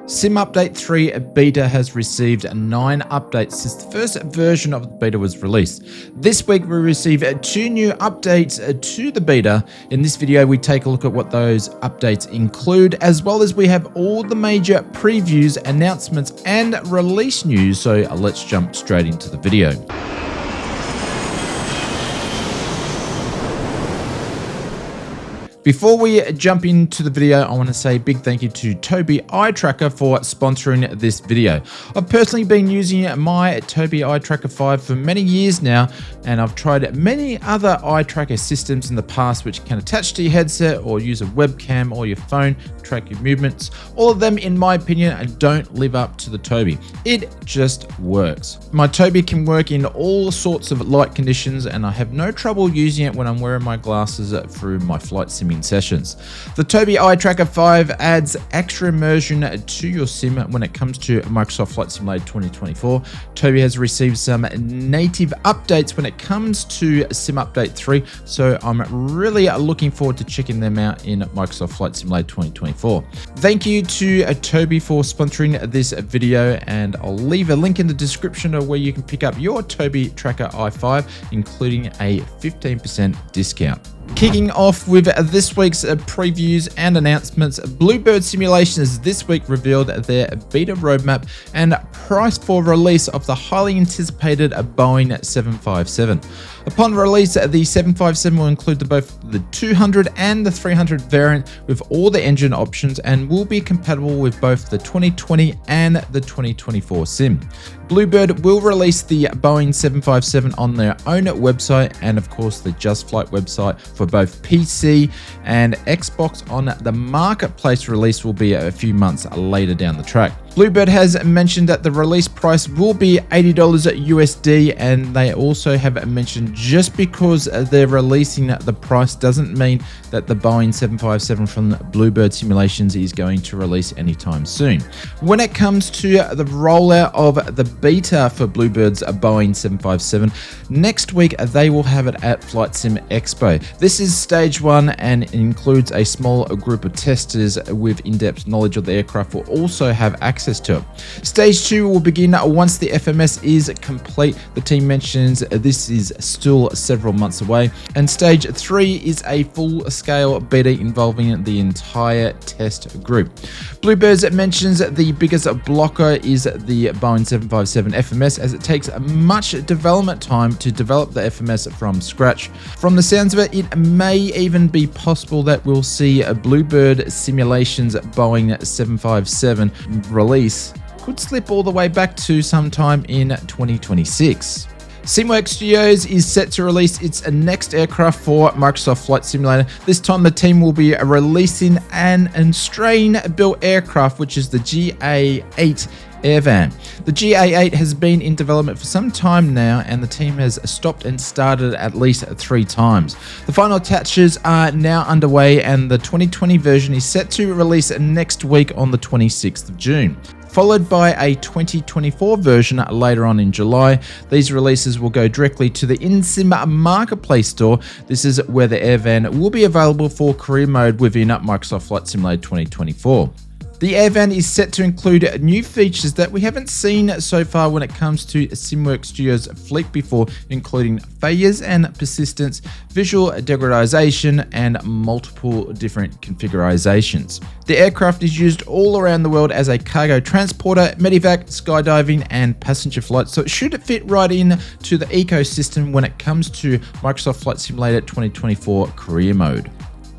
Sim Update 3 Beta has received 9 updates since the first version of the beta was released. This week we receive 2 new updates to the beta. In this video we take a look at what those updates include, as well as we have all the major previews, announcements and release news. So let's jump straight into the video. Before we jump into the video, I want to say a big thank you to Tobii Eye Tracker for sponsoring this video. I've personally been using my Tobii Eye Tracker 5 for many years now, and I've tried many other eye tracker systems in the past which can attach to your headset or use a webcam or your phone to track your movements. All of them, in my opinion, don't live up to the Tobii. It just works. My Tobii can work in all sorts of light conditions, and I have no trouble using it when I'm wearing my glasses through my flight simming sessions. The Tobii Eye Tracker 5 adds extra immersion to your sim when it comes to Microsoft Flight Simulator 2024. Tobii has received some native updates when it comes to Sim Update 3, so I'm really looking forward to checking them out in Microsoft Flight Simulator 2024. Thank you to Tobii for sponsoring this video, and I'll leave a link in the description of where you can pick up your Tobii Tracker i5, including a 15% discount. Kicking off with this week's previews and announcements, Bluebird Simulations this week revealed their beta roadmap and price for release of the highly anticipated Boeing 757. Upon release, the 757 will include both the 200 and the 300 variant with all the engine options and will be compatible with both the 2020 and the 2024 sim. Bluebird will release the Boeing 757 on their own website and of course the Just Flight website for both PC and Xbox. On the marketplace release will be a few months later down the track. Bluebird has mentioned that the release price will be $80 USD, and they also have mentioned just because they're releasing the price doesn't mean that the Boeing 757 from Bluebird Simulations is going to release anytime soon. When it comes to the rollout of the beta for Bluebird's Boeing 757, next week they will have it at Flight Sim Expo. This is stage 1 and includes a small group of testers with in-depth knowledge of the aircraft will also have access to it. Stage 2 will begin once the FMS is complete. The team mentions this is still several months away. And stage 3 is a full-scale beta involving the entire test group. Bluebird mentions the biggest blocker is the Boeing 757 FMS, as it takes much development time to develop the FMS from scratch. From the sounds of it, it may even be possible that we'll see a Bluebird Simulations Boeing 757 release could slip all the way back to sometime in 2026. SimWorks Studios is set to release its next aircraft for Microsoft Flight Simulator. This time the team will be releasing an Australian-built aircraft, which is the GA8 Airvan. The GA8 has been in development for some time now, and the team has stopped and started at least 3 times. The final touches are now underway, and the 2020 version is set to release next week on the 26th of June. Followed by a 2024 version later on in July. These releases will go directly to the InSim Marketplace store. This is where the Airvan will be available for career mode within Microsoft Flight Simulator 2024. The Airvan is set to include new features that we haven't seen so far when it comes to SimWorks Studios fleet before, including failures and persistence, visual degradation, and multiple different configurations. The aircraft is used all around the world as a cargo transporter, medevac, skydiving, and passenger flights, so it should fit right in to the ecosystem when it comes to Microsoft Flight Simulator 2024 career mode.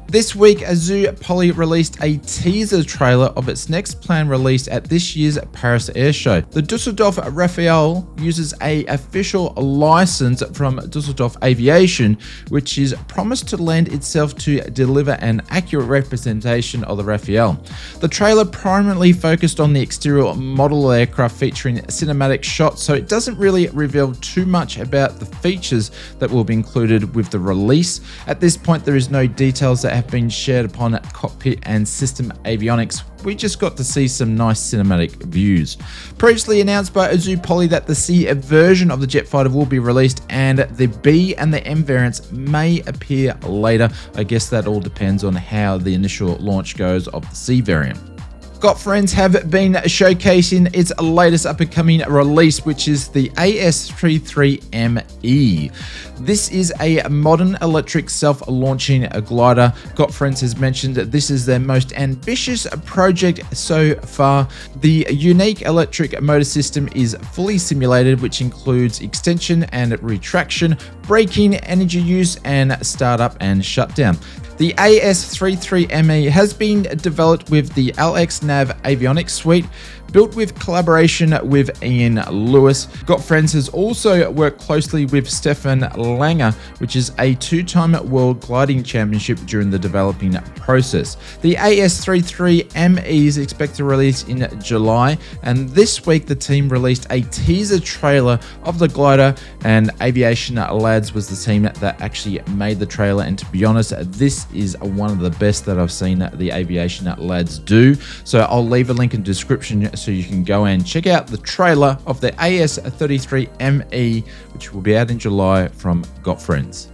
This week, Azul Poly released a teaser trailer of its next planned release at this year's Paris Air Show. The Düsseldorf Rafale uses an official license from Düsseldorf Aviation, which is promised to lend itself to deliver an accurate representation of the Rafale. The trailer primarily focused on the exterior model aircraft, featuring cinematic shots, so it doesn't really reveal too much about the features that will be included with the release. At this point, there is no details that have been shared upon cockpit and system avionics. We just got to see some nice cinematic views. Previously announced by Azul Poly that the C version of the jet fighter will be released, and the B and the M variants may appear later. I guess that all depends on how the initial launch goes of the C variant. Got Friends have been showcasing its latest up-and-coming release, which is the AS33ME. This is a modern electric self-launching glider. Got Friends has mentioned that this is their most ambitious project so far. The unique electric motor system is fully simulated, which includes extension and retraction, braking, energy use, and startup and shutdown. The AS33ME has been developed with the LX-Nav avionics suite, built with collaboration with Ian Lewis. Got Friends has also worked closely with Stefan Langer, which is a two-time World Gliding Championship during the developing process. The AS33ME is expected to release in July, and this week the team released a teaser trailer of the glider, and Aviation Lads was the team that actually made the trailer, and to be honest, this is one of the best that I've seen the Aviation Lads do. So I'll leave a link in the description so you can go and check out the trailer of the AS33ME, which will be out in July from Got Friends.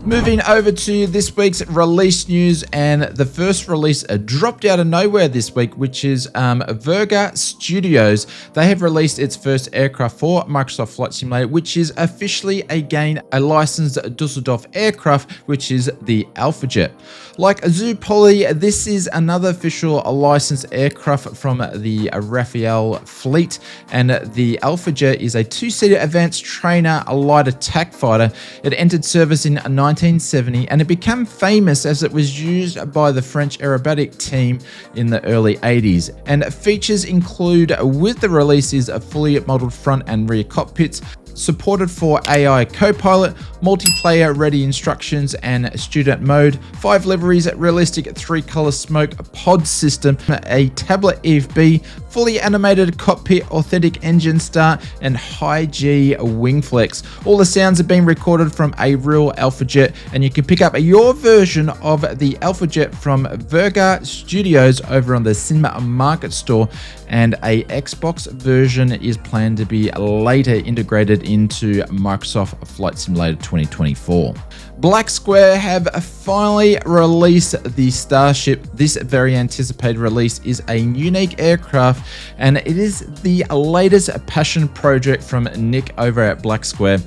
Moving over to this week's release news, and the first release dropped out of nowhere this week, which is Verga Studios. They have released its first aircraft for Microsoft Flight Simulator, which is officially again a licensed Dusseldorf aircraft, which is the AlphaJet. Like Zoopoly, this is another official licensed aircraft from the Rafale fleet, and the AlphaJet is a two-seater advanced trainer, a light attack fighter. It entered service in 1970, and it became famous as it was used by the French aerobatic team in the early 80s. And features include, with the release, is a fully modeled front and rear cockpits, supported for AI co-pilot, multiplayer ready instructions and student mode, 5 liveries, realistic 3-color smoke pod system, a tablet EFB, fully animated cockpit, authentic engine start, and high G wing flex. All the sounds have been recorded from a real AlphaJet, and you can pick up your version of the AlphaJet from Verga Studios over on the Cinema Market Store, and a Xbox version is planned to be later integrated into Microsoft Flight Simulator 2024. Black Square have finally released the Starship. This very anticipated release is a unique aircraft, and it is the latest passion project from Nick over at Black Square.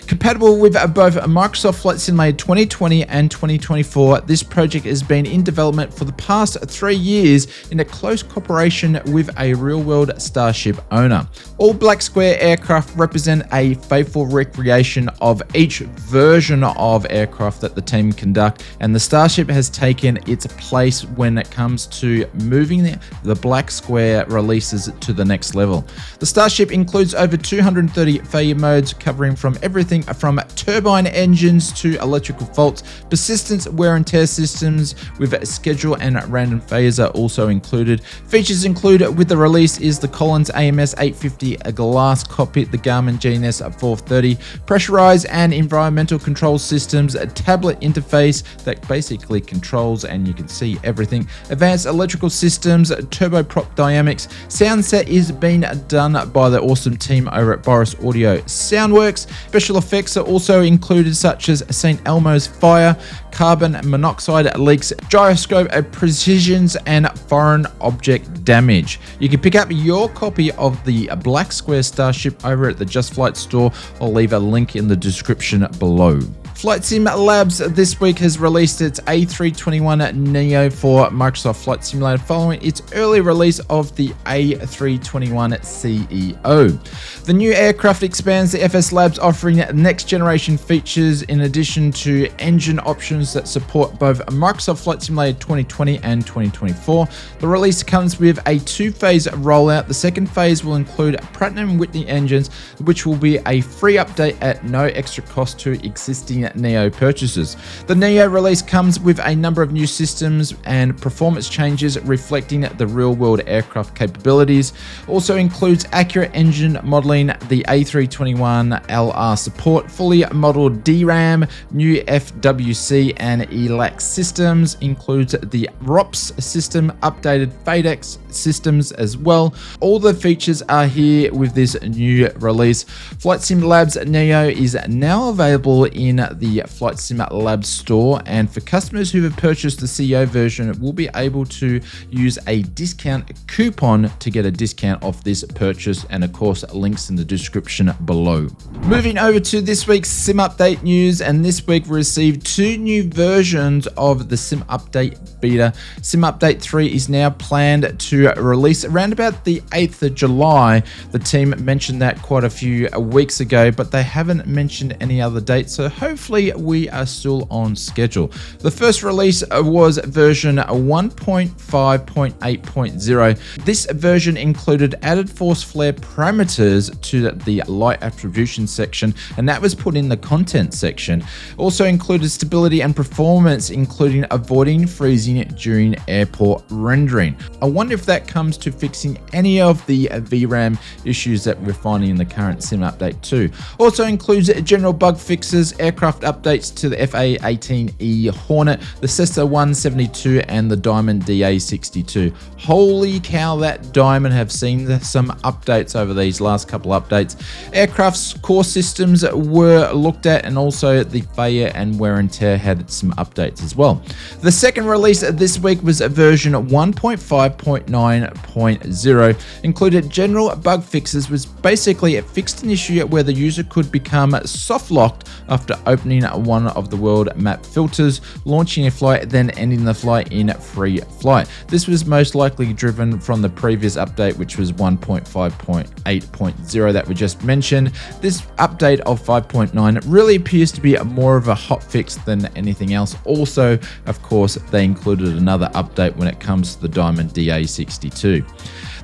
Compatible with both Microsoft Flight Simulator 2020 and 2024, this project has been in development for the past 3 years in a close cooperation with a real-world Starship owner. All Black Square aircraft represent a faithful recreation of each version of aircraft that the team conduct, and the Starship has taken its place when it comes to moving the Black Square releases to the next level. The Starship includes over 230 failure modes, covering from everything from turbine engines to electrical faults. Persistence, wear and tear systems with schedule and random failures are also included. Features included with the release is the Collins AMS 850 glass cockpit, the Garmin GNS 430, pressurized and environmental control systems, a tablet interface that basically controls and you can see everything, advanced electrical systems, turboprop dynamics. Sound set is being done by the awesome team over at Boris Audio Soundworks. Special effects are also included, such as St. Elmo's fire, carbon monoxide leaks, gyroscope precisions, and foreign object damage. You can pick up your copy of the Black Square Starship over at the Just Flight store. I'll leave a link in the description below. Flight Sim Labs this week has released its A321neo for Microsoft Flight Simulator following its early release of the A321ceo. The new aircraft expands the FS Labs offering next generation features in addition to engine options that support both Microsoft Flight Simulator 2020 and 2024. The release comes with a 2-phase rollout. The second phase will include Pratt & Whitney engines, which will be a free update at no extra cost to existing Neo purchases. The Neo release comes with a number of new systems and performance changes reflecting the real-world aircraft capabilities. Also includes accurate engine modeling, the A321LR support, fully modeled DRAM, new FWC and ELAC systems, includes the ROPS system, updated FADEX systems as well. All the features are here with this new release. Flight Sim Labs Neo is now available in the Flight Sim Labs store, and for customers who have purchased the CEO version will be able to use a discount coupon to get a discount off this purchase, and of course links in the description below. Moving over to this week's Sim Update news, and this week we received 2 new versions of the Sim Update beta. Sim Update 3 is now planned to release around about the 8th of July. The team mentioned that quite a few weeks ago, but they haven't mentioned any other dates, so hopefully we are still on schedule. The first release was version 1.5.8.0. This version included added force flare parameters to the light attribution section, and that was put in the content section. Also included stability and performance, including avoiding freezing during airport rendering. I wonder if that comes to fixing any of the VRAM issues that we're finding in the current Sim Update 2. Also includes general bug fixes, aircraft updates to the FA-18E Hornet, the Cessna 172, and the Diamond DA62. Holy cow, that Diamond have seen some updates over these last couple updates. Aircraft's core systems were looked at, and also the failure and wear and tear had some updates as well. The second release this week was version 1.5.9.0. Included general bug fixes, was basically it fixed an issue where the user could become soft locked after opening one of the world map filters, launching a flight, then ending the flight in free flight. This was most likely driven from the previous update, which was 1.5.8.0 that we just mentioned. This update of 5.9 really appears to be more of a hot fix than anything else. Also, of course, they included another update when it comes to the Diamond DA62.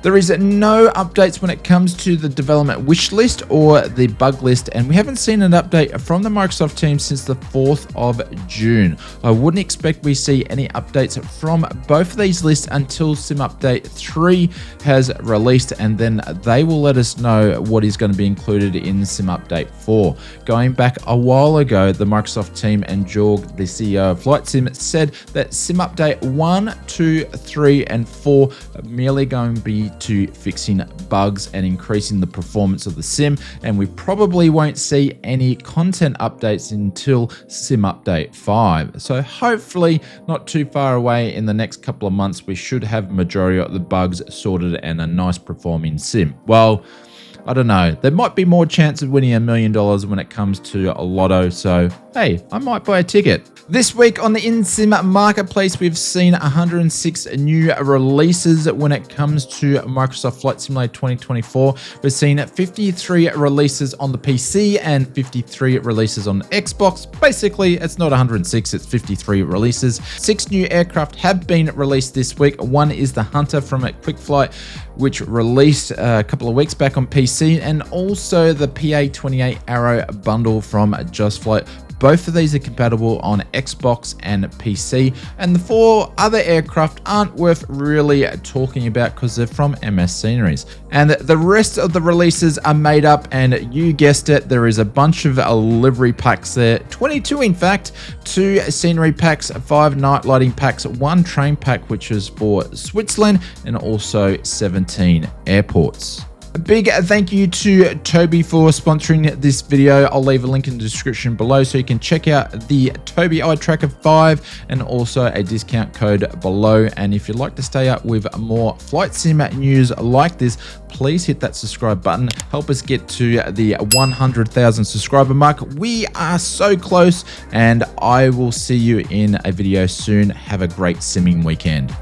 There is no updates when it comes to the development wish list or the bug list, and we haven't seen an update from the Microsoft team since the 4th of June. I wouldn't expect we see any updates from both of these lists until Sim Update 3 has released, and then they will let us know what is going to be included in Sim Update 4. Going back a while ago, the Microsoft team and Jorg, the CEO of Flight Sim, said that Sim Update 1, 2, 3, and 4 are merely going to be to fixing bugs and increasing the performance of the sim, and we probably won't see any content updates until Sim Update 5. So hopefully not too far away in the next couple of months we should have majority of the bugs sorted and a nice performing sim. Well, I don't know, there might be more chance of winning $1 million when it comes to a lotto, so hey, I might buy a ticket. This week on the InSim Marketplace, we've seen 106 new releases when it comes to Microsoft Flight Simulator 2024. We've seen 53 releases on the PC and 53 releases on Xbox. Basically, it's not 106, it's 53 releases. 6 new aircraft have been released this week. One is the Hunter from Quick Flight, which released a couple of weeks back on PC, and also the PA-28 Arrow bundle from Just Flight. Both of these are compatible on Xbox and PC, and the 4 other aircraft aren't worth really talking about because they're from MS Sceneries. And the rest of the releases are made up, and you guessed it, there is a bunch of livery packs there, 22 in fact, 2 scenery packs, 5 night lighting packs, 1 train pack which is for Switzerland, and also 17 airports. A big thank you to Toby for sponsoring this video. I'll leave a link in the description below so you can check out the Toby Eye Tracker 5 and also a discount code below. And if you'd like to stay up with more flight sim news like this, please hit that subscribe button. Help us get to the 100,000 subscriber mark. We are so close, and I will see you in a video soon. Have a great simming weekend.